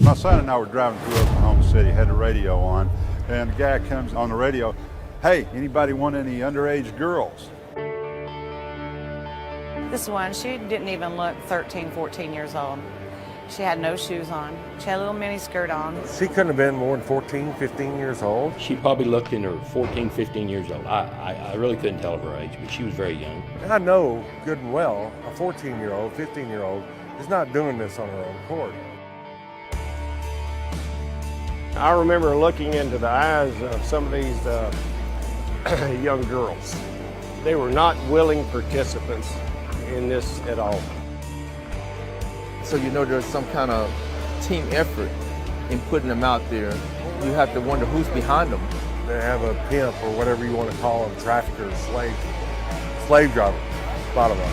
My son and I were driving through Oklahoma City, had the radio on, and the guy comes on the radio, "Hey, anybody want any underage girls?" This one, she didn't even look 13, 14 years old. She had no shoes on. She had a little mini skirt on. She couldn't have been more than 14, 15 years old. She probably looked in her 14, 15 years old. I really couldn't tell her age, but she was very young. And I know good and well a 14-year-old, 15-year-old is not doing this on her own accord. I remember looking into the eyes of some of these young girls. They were not willing participants in this at all. So you know there's some kind of team effort in putting them out there. You have to wonder who's behind them. They have a pimp or whatever you want to call them, trafficker, slave driver, bottom line.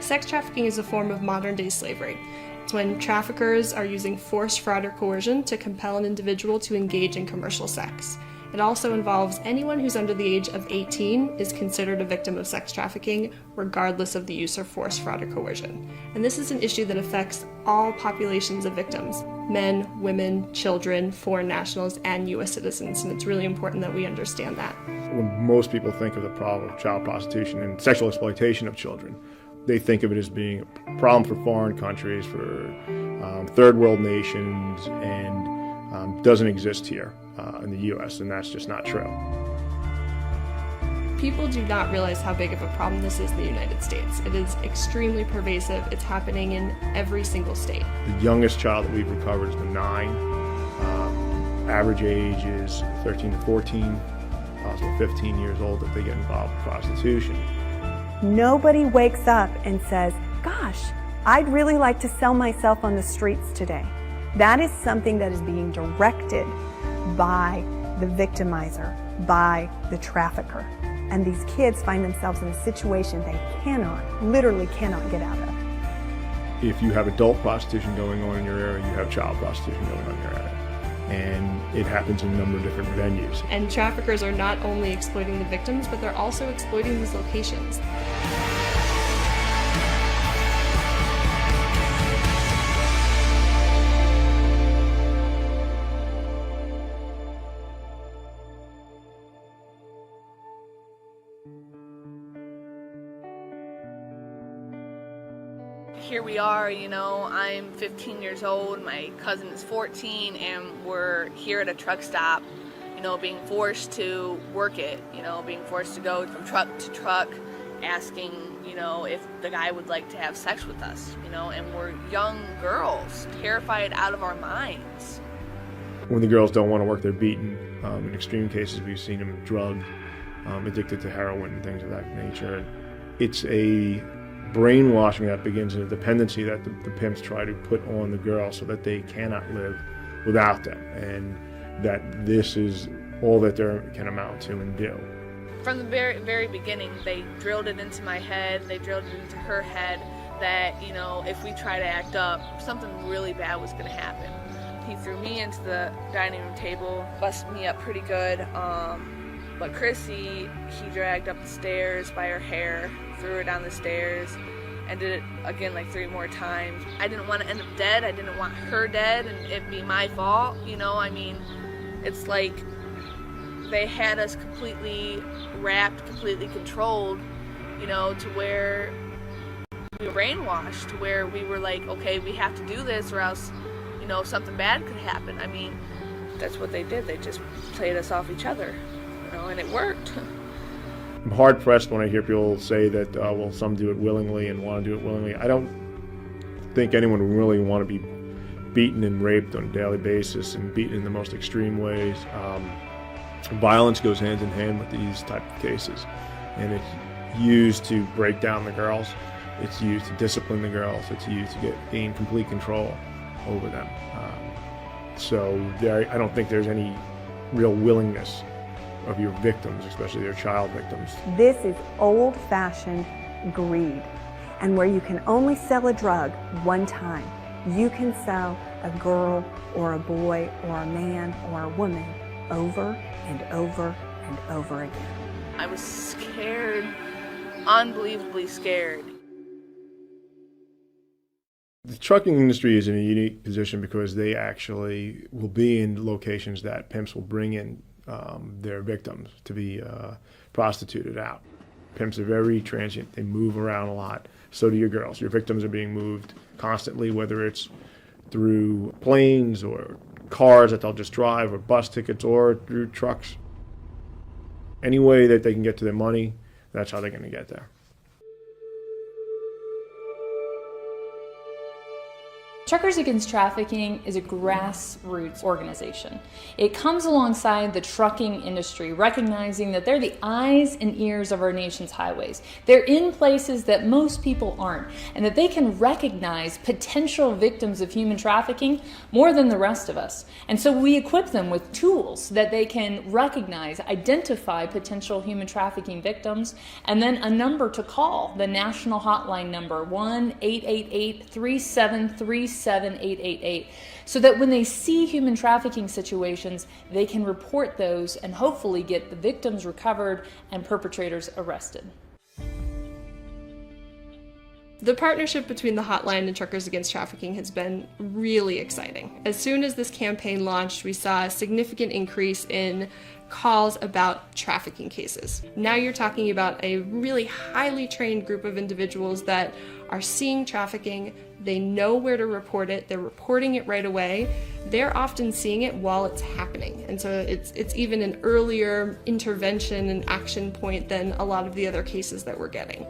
Sex trafficking is a form of modern-day slavery. It's when traffickers are using force, fraud, or coercion to compel an individual to engage in commercial sex. It also involves anyone who's under the age of 18 is considered a victim of sex trafficking, regardless of the use of force, fraud, or coercion. And this is an issue that affects all populations of victims: men, women, children, foreign nationals, and U.S. citizens. And it's really important that we understand that. When most people think of the problem of child prostitution and sexual exploitation of children, they think of it as being a problem for foreign countries, for third world nations, and doesn't exist here in the U.S., and that's just not true. People do not realize how big of a problem this is in the United States. It is extremely pervasive. It's happening in every single state. The youngest child that we've recovered has been 9. Average age is 13 to 14, possibly 15 years old that they get involved in prostitution. Nobody wakes up and says, "Gosh, I'd really like to sell myself on the streets today." That is something that is being directed by the victimizer, by the trafficker. And these kids find themselves in a situation they literally cannot get out of. If you have adult prostitution going on in your area, you have child prostitution going on in your area. And it happens in a number of different venues. And traffickers are not only exploiting the victims, but they're also exploiting these locations. Here we are, I'm 15 years old, my cousin is 14, and we're here at a truck stop, being forced to work it, being forced to go from truck to truck, asking, if the guy would like to have sex with us, and we're young girls, terrified out of our minds. When the girls don't want to work, they're beaten. In extreme cases, we've seen them drugged, addicted to heroin and things of that nature. It's a brainwashing that begins in a dependency that the pimps try to put on the girls so that they cannot live without them, and that this is all that they can amount to and do. From the very, very beginning, they drilled it into my head, they drilled it into her head that, if we try to act up, something really bad was going to happen. He threw me into the dining room table, busted me up pretty good, but Chrissy, he dragged up the stairs by her hair, threw her down the stairs, and did it again like 3 more times. I didn't want to end up dead. I didn't want her dead and it be my fault. It's like they had us completely wrapped, completely controlled, to where we were brainwashed, to where we were like, okay, we have to do this or else, something bad could happen. That's what they did. They just played us off each other, and it worked. I'm hard-pressed when I hear people say that, some do it willingly and want to do it willingly. I don't think anyone would really want to be beaten and raped on a daily basis and beaten in the most extreme ways. Violence goes hand in hand with these type of cases, and it's used to break down the girls. It's used to discipline the girls. It's used to gain complete control over them. I don't think there's any real willingness of your victims, especially their child victims. This is old-fashioned greed, and where you can only sell a drug one time, you can sell a girl or a boy or a man or a woman over and over and over again. I was scared unbelievably scared. The trucking industry is in a unique position because they actually will be in locations that pimps will bring in their victims to be prostituted out. Pimps are very transient. They move around a lot. So do your girls. Your victims are being moved constantly, whether it's through planes or cars that they'll just drive, or bus tickets, or through trucks. Any way that they can get to their money, that's how they're going to get there. Truckers Against Trafficking is a grassroots organization. It comes alongside the trucking industry, recognizing that they're the eyes and ears of our nation's highways. They're in places that most people aren't, and that they can recognize potential victims of human trafficking more than the rest of us. And so we equip them with tools that they can recognize, identify potential human trafficking victims, and then a number to call, the national hotline number, 1-888-373-7888, so that when they see human trafficking situations, they can report those and hopefully get the victims recovered and perpetrators arrested. The partnership between the hotline and Truckers Against Trafficking has been really exciting. As soon as this campaign launched, we saw a significant increase in calls about trafficking cases. Now you're talking about a really highly trained group of individuals that are seeing trafficking. They know where to report it. They're reporting it right away. They're often seeing it while it's happening. And so it's even an earlier intervention and action point than a lot of the other cases that we're getting.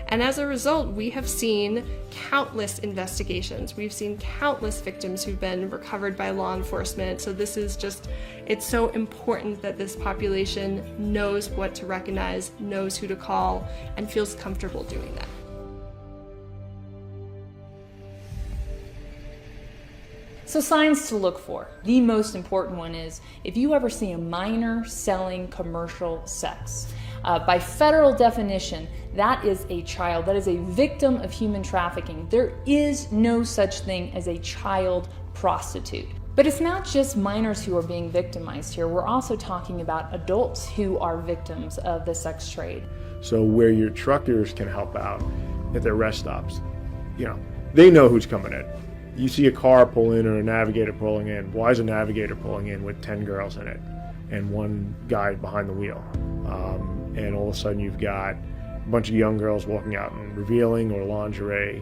And as a result, we have seen countless investigations. We've seen countless victims who've been recovered by law enforcement. So this is just, it's so important that this population knows what to recognize, knows who to call, and feels comfortable doing that. So signs to look for. The most important one is if you ever see a minor selling commercial sex. By federal definition, that is a child, that is a victim of human trafficking. There is no such thing as a child prostitute. But it's not just minors who are being victimized here. We're also talking about adults who are victims of the sex trade. So where your truckers can help out at their rest stops, they know who's coming in. You see a car pull in or a navigator pulling in. Why is a navigator pulling in with 10 girls in it and one guy behind the wheel? And all of a sudden you've got a bunch of young girls walking out in revealing or lingerie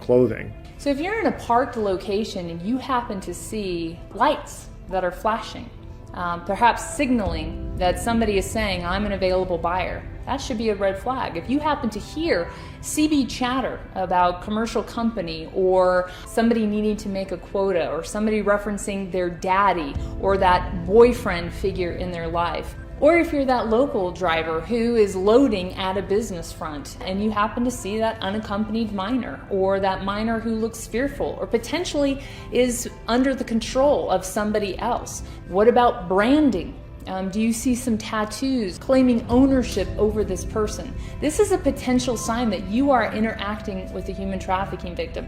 clothing. So if you're in a parked location and you happen to see lights that are flashing, perhaps signaling that somebody is saying, I'm an available buyer, that should be a red flag. If you happen to hear CB chatter about commercial company or somebody needing to make a quota or somebody referencing their daddy or that boyfriend figure in their life, or if you're that local driver who is loading at a business front and you happen to see that unaccompanied minor or that minor who looks fearful or potentially is under the control of somebody else. What about branding? Do you see some tattoos claiming ownership over this person? This is a potential sign that you are interacting with a human trafficking victim.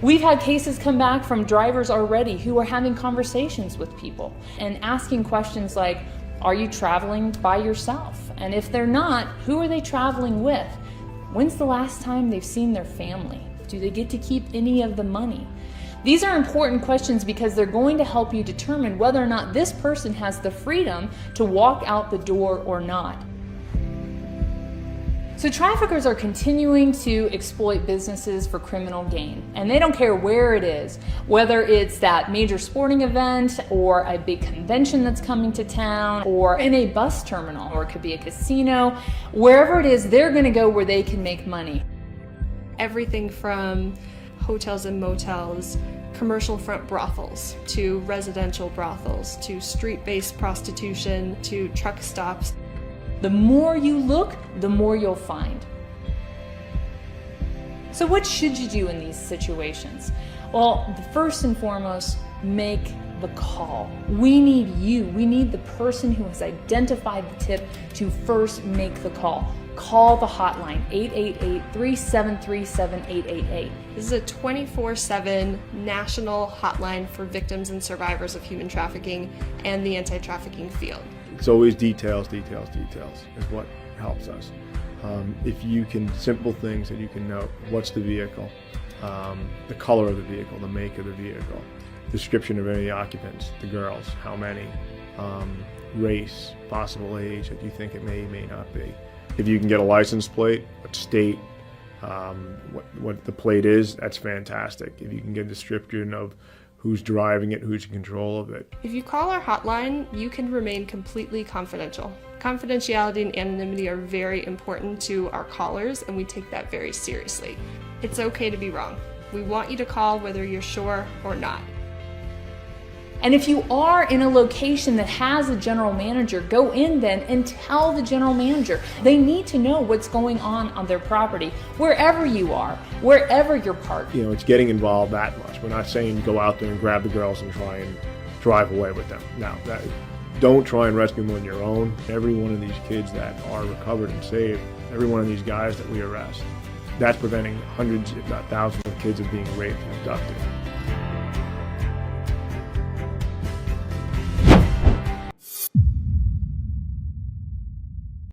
We've had cases come back from drivers already who are having conversations with people and asking questions like, are you traveling by yourself? And if they're not, who are they traveling with? When's the last time they've seen their family? Do they get to keep any of the money? These are important questions because they're going to help you determine whether or not this person has the freedom to walk out the door or not. So traffickers are continuing to exploit businesses for criminal gain, and they don't care where it is, whether it's that major sporting event or a big convention that's coming to town or in a bus terminal, or it could be a casino. Wherever it is, they're going to go where they can make money. Everything from hotels and motels, commercial front brothels, to residential brothels, to street-based prostitution, to truck stops. The more you look, the more you'll find. So what should you do in these situations? Well, first and foremost, make the call. We need you. We need the person who has identified the tip to first make the call. Call the hotline, 888-373-7888. This is a 24/7 national hotline for victims and survivors of human trafficking and the anti-trafficking field. It's always details, details, details is what helps us. If you can, simple things that you can note: what's the vehicle, the color of the vehicle, the make of the vehicle, description of any occupants, the girls, how many, race, possible age that you think it may not be. If you can get a license plate, what state, what the plate is, that's fantastic. If you can get a description of who's driving it, who's in control of it. If you call our hotline, you can remain completely confidential. Confidentiality and anonymity are very important to our callers, and we take that very seriously. It's okay to be wrong. We want you to call whether you're sure or not. And if you are in a location that has a general manager, go in then and tell the general manager. They need to know what's going on their property, wherever you are, wherever you're parked. You know, it's getting involved that much. We're not saying go out there and grab the girls and try and drive away with them. No, don't try and rescue them on your own. Every one of these kids that are recovered and saved, every one of these guys that we arrest, that's preventing hundreds, if not thousands of kids of being raped and abducted.